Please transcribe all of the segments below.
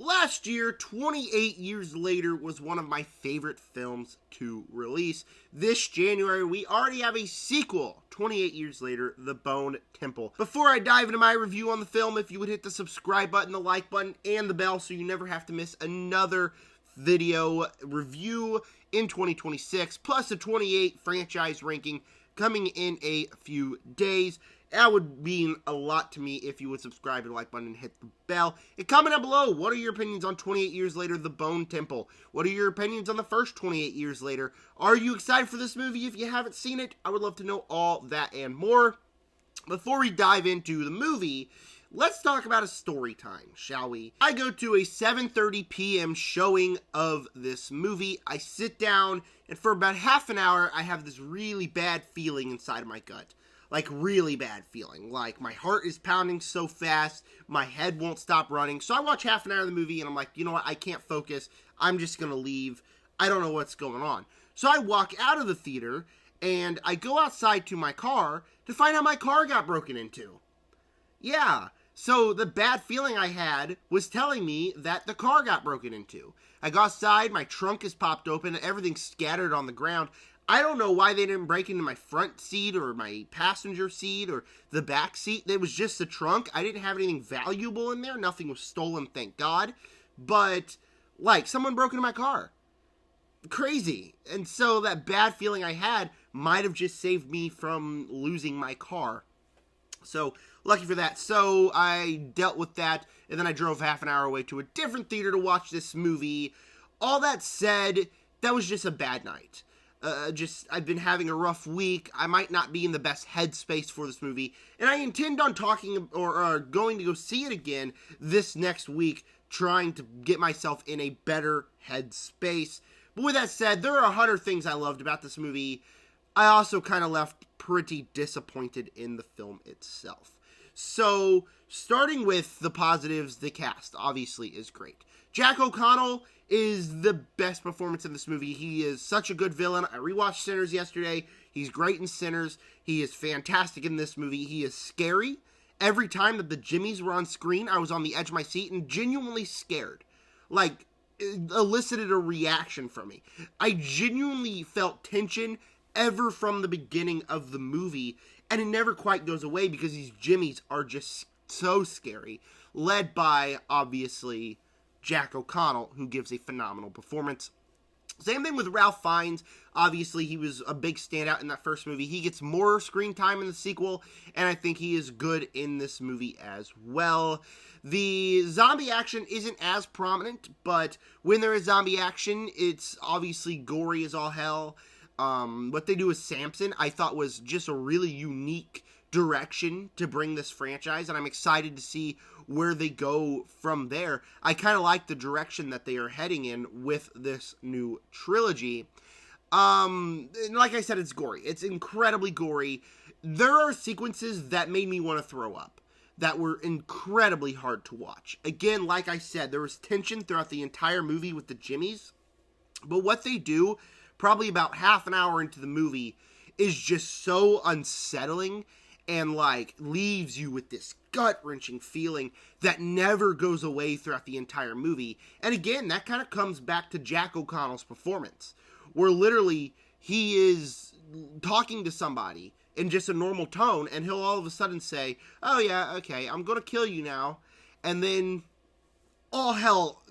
Last year, 28 Years Later was one of my favorite films to release. This January, we already have a sequel, 28 Years Later, The Bone Temple. Before I dive into my review on the film, if you would hit the subscribe button, the like button, and the bell so you never have to miss another video review in 2026, plus a 28 franchise ranking coming in a few days. That would mean a lot to me if you would subscribe to the like button and hit the bell. And comment down below, what are your opinions on 28 Years Later, The Bone Temple? What are your opinions on the first 28 Years Later? Are you excited for this movie? If you haven't seen it, I would love to know all that and more. Before we dive into the movie, let's talk about a story time, shall we? I go to a 7:30 p.m. showing of this movie. I sit down, and for about half an hour, I have this really bad feeling inside of my gut. Like, really bad feeling. Like, my heart is pounding so fast, my head won't stop running. So I watch half an hour of the movie, and I'm like, you know what, I can't focus. I'm just gonna leave. I don't know what's going on. So I walk out of the theater, and I go outside to my car to find out my car got broken into. Yeah, so the bad feeling I had was telling me that the car got broken into. I go outside, my trunk is popped open, everything's scattered on the ground. I don't know why they didn't break into my front seat or my passenger seat or the back seat. It was just the trunk. I didn't have anything valuable in there. Nothing was stolen, thank God. But, like, someone broke into my car. Crazy. And so that bad feeling I had might have just saved me from losing my car. So, lucky for that. So, I dealt with that, and then I drove half an hour away to a different theater to watch this movie. All that said, that was just a bad night. I've been having a rough week. I might not be in the best headspace for this movie, and I intend on talking or going to go see it again this next week, trying to get myself in a better headspace. But with that said, there are 100 things I loved about this movie. I also kind of left pretty disappointed in the film itself. So, starting with the positives, the cast obviously is great. Jack O'Connell is the best performance in this movie. He is such a good villain. I rewatched Sinners yesterday. He's great in Sinners. He is fantastic in this movie. He is scary. Every time that the Jimmies were on screen, I was on the edge of my seat and genuinely scared. Like, it elicited a reaction from me. I genuinely felt tension ever from the beginning of the movie, and it never quite goes away because these Jimmies are just so scary. Led by, obviously, Jack O'Connell, who gives a phenomenal performance. Same thing with Ralph Fiennes. Obviously, he was a big standout in that first movie. He gets more screen time in the sequel, and I think he is good in this movie as well. The zombie action isn't as prominent, but when there is zombie action, it's obviously gory as all hell. What they do with Samson, I thought was just a really unique direction to bring this franchise, and I'm excited to see where they go from there. I kind of like the direction that they are heading in with this new trilogy. And like I said, it's gory. It's incredibly gory. There are sequences that made me want to throw up, that were incredibly hard to watch. Again, like I said, there was tension throughout the entire movie with the Jimmies, but what they do, probably about half an hour into the movie, is just so unsettling and, like, leaves you with this gut-wrenching feeling that never goes away throughout the entire movie. And again, that kind of comes back to Jack O'Connell's performance, where literally he is talking to somebody in just a normal tone, and he'll all of a sudden say, oh yeah, okay, I'm gonna kill you now, and then all hell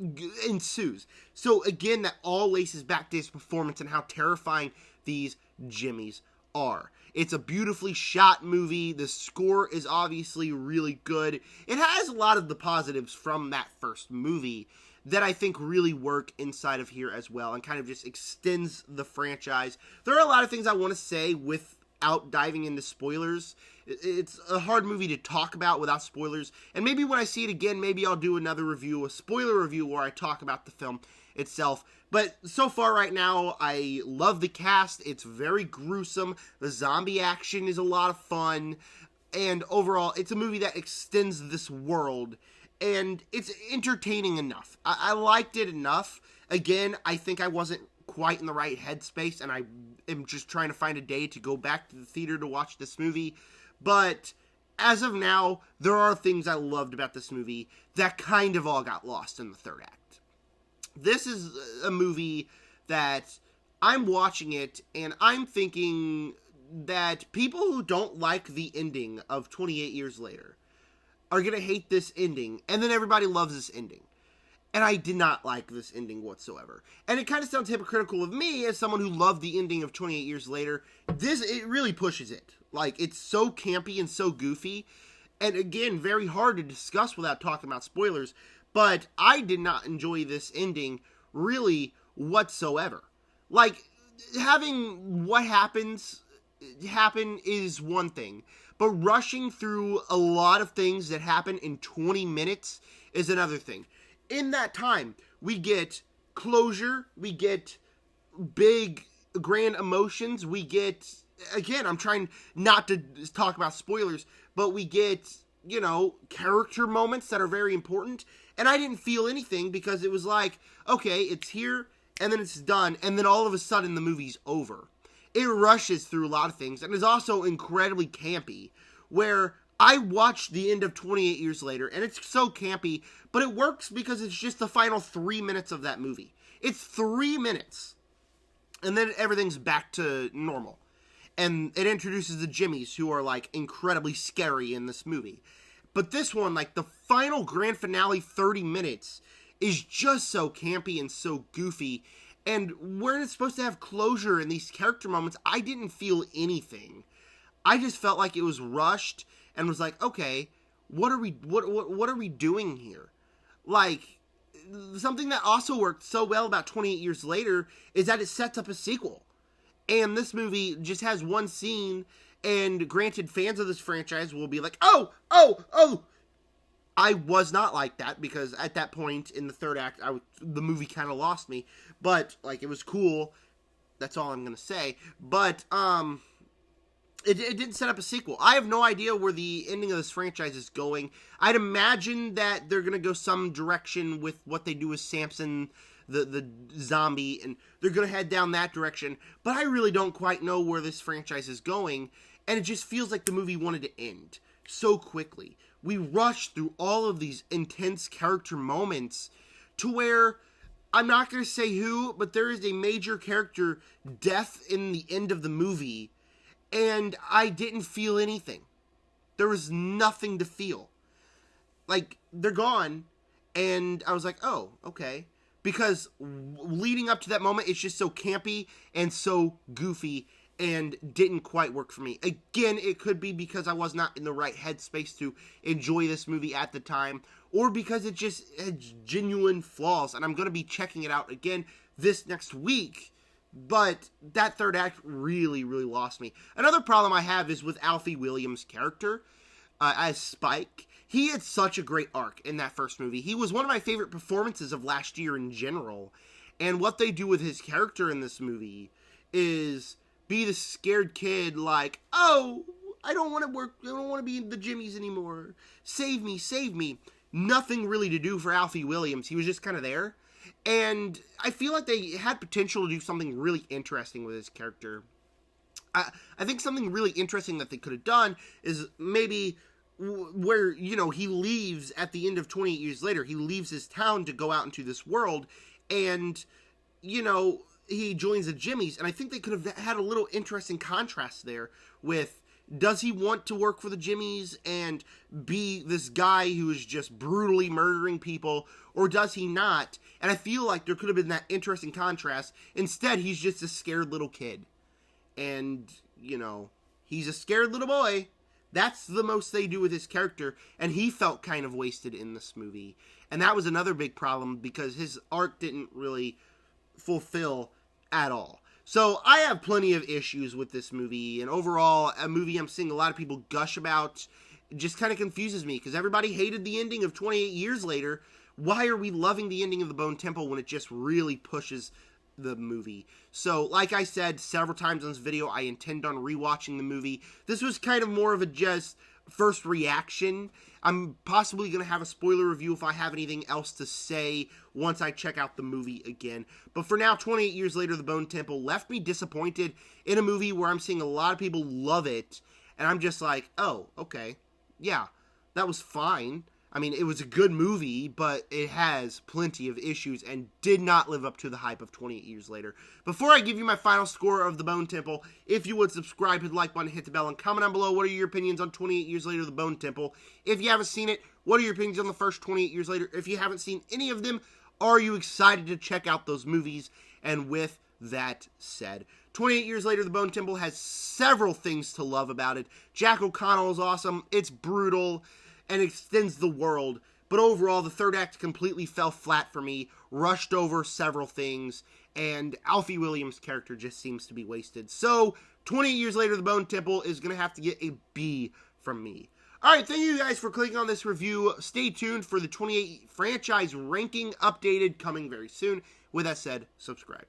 ensues. So again, that all laces back to his performance and how terrifying these Jimmies are. It's a beautifully shot movie. The score is obviously really good. It has a lot of the positives from that first movie that I think really work inside of here as well and kind of just extends the franchise. There are a lot of things I want to say without diving into spoilers. It's a hard movie to talk about without spoilers, and maybe when I see it again, maybe I'll do another review, a spoiler review, where I talk about the film itself. But so far right now, I love the cast. It's very gruesome. The zombie action is a lot of fun, and overall, it's a movie that extends this world, and it's entertaining enough. I liked it enough. Again, I think I wasn't quite in the right headspace, and I am just trying to find a day to go back to the theater to watch this movie. But as of now, there are things I loved about this movie that kind of all got lost in the third act. This is a movie that I'm watching it and I'm thinking that people who don't like the ending of 28 Years Later are going to hate this ending, and then everybody loves this ending. And I did not like this ending whatsoever. And it kind of sounds hypocritical of me as someone who loved the ending of 28 Years Later. It really pushes it. Like, it's so campy and so goofy. And again, very hard to discuss without talking about spoilers. But I did not enjoy this ending really whatsoever. Like, having what happens happen is one thing. But rushing through a lot of things that happen in 20 minutes is another thing. In that time, we get closure, we get big, grand emotions, we get, again, I'm trying not to talk about spoilers, but we get, character moments that are very important, and I didn't feel anything because it was like, okay, it's here, and then it's done, and then all of a sudden the movie's over. It rushes through a lot of things, and is also incredibly campy, where I watched the end of 28 Years Later, and it's so campy, but it works because it's just the final 3 minutes of that movie. It's 3 minutes, and then everything's back to normal. And it introduces the Jimmies, who are, like, incredibly scary in this movie. But this one, like, the final grand finale 30 minutes is just so campy and so goofy, and where it's supposed to have closure in these character moments, I didn't feel anything. I just felt like it was rushed, and was like, okay, what are we doing here? Like, something that also worked so well about 28 Years Later is that it sets up a sequel. And this movie just has one scene, and granted, fans of this franchise will be like, oh! I was not like that, because at that point in the third act, the movie kind of lost me. But, like, it was cool. That's all I'm going to say. But, It didn't set up a sequel. I have no idea where the ending of this franchise is going. I'd imagine that they're going to go some direction with what they do with Samson, the zombie, and they're going to head down that direction. But I really don't quite know where this franchise is going, and it just feels like the movie wanted to end so quickly. We rushed through all of these intense character moments to where, I'm not going to say who, but there is a major character death in the end of the movie, and I didn't feel anything. There was nothing to feel. Like, they're gone, and I was like, oh, okay. Because leading up to that moment, it's just so campy and so goofy and didn't quite work for me. Again, it could be because I was not in the right headspace to enjoy this movie at the time, or because it just had genuine flaws, and I'm going to be checking it out again this next week. But that third act really, really lost me. Another problem I have is with Alfie Williams' character as Spike. He had such a great arc in that first movie. He was one of my favorite performances of last year in general. And what they do with his character in this movie is be the scared kid like, oh, I don't want to work, I don't want to be in the Jimmies anymore. Save me, save me. Nothing really to do for Alfie Williams. He was just kind of there. And I feel like they had potential to do something really interesting with his character. I think something really interesting that they could have done is maybe where, he leaves at the end of 28 Years Later. He leaves his town to go out into this world, and, he joins the Jimmies. And I think they could have had a little interesting contrast there with, does he want to work for the Jimmies and be this guy who is just brutally murdering people, or does he not? And I feel like there could have been that interesting contrast. Instead, he's just a scared little kid. And, he's a scared little boy. That's the most they do with his character, and he felt kind of wasted in this movie. And that was another big problem, because his arc didn't really fulfill at all. So I have plenty of issues with this movie, and overall, a movie I'm seeing a lot of people gush about just kind of confuses me, because everybody hated the ending of 28 Years Later. Why are we loving the ending of The Bone Temple when it just really pushes the movie? So, like I said several times on this video, I intend on rewatching the movie. This was kind of more of a just first reaction. I'm possibly going to have a spoiler review if I have anything else to say once I check out the movie again. But for now, 28 Years Later, The Bone Temple left me disappointed in a movie where I'm seeing a lot of people love it, and I'm just like, oh, okay. yeah, that was fine. I mean, it was a good movie, but it has plenty of issues and did not live up to the hype of 28 Years Later. Before I give you my final score of The Bone Temple, if you would subscribe, hit the like button, hit the bell, and comment down below what are your opinions on 28 Years Later, The Bone Temple. If you haven't seen it, what are your opinions on the first 28 Years Later? If you haven't seen any of them, are you excited to check out those movies? And with that said, 28 Years Later, The Bone Temple has several things to love about it. Jack O'Connell is awesome. It's brutal and extends the world. But overall, the third act completely fell flat for me, rushed over several things, and Alfie Williams' character just seems to be wasted. So, 28 Years Later, The Bone Temple is going to have to get a B from me. Alright, thank you guys for clicking on this review. Stay tuned for the 28 franchise ranking updated coming very soon. With that said, subscribe.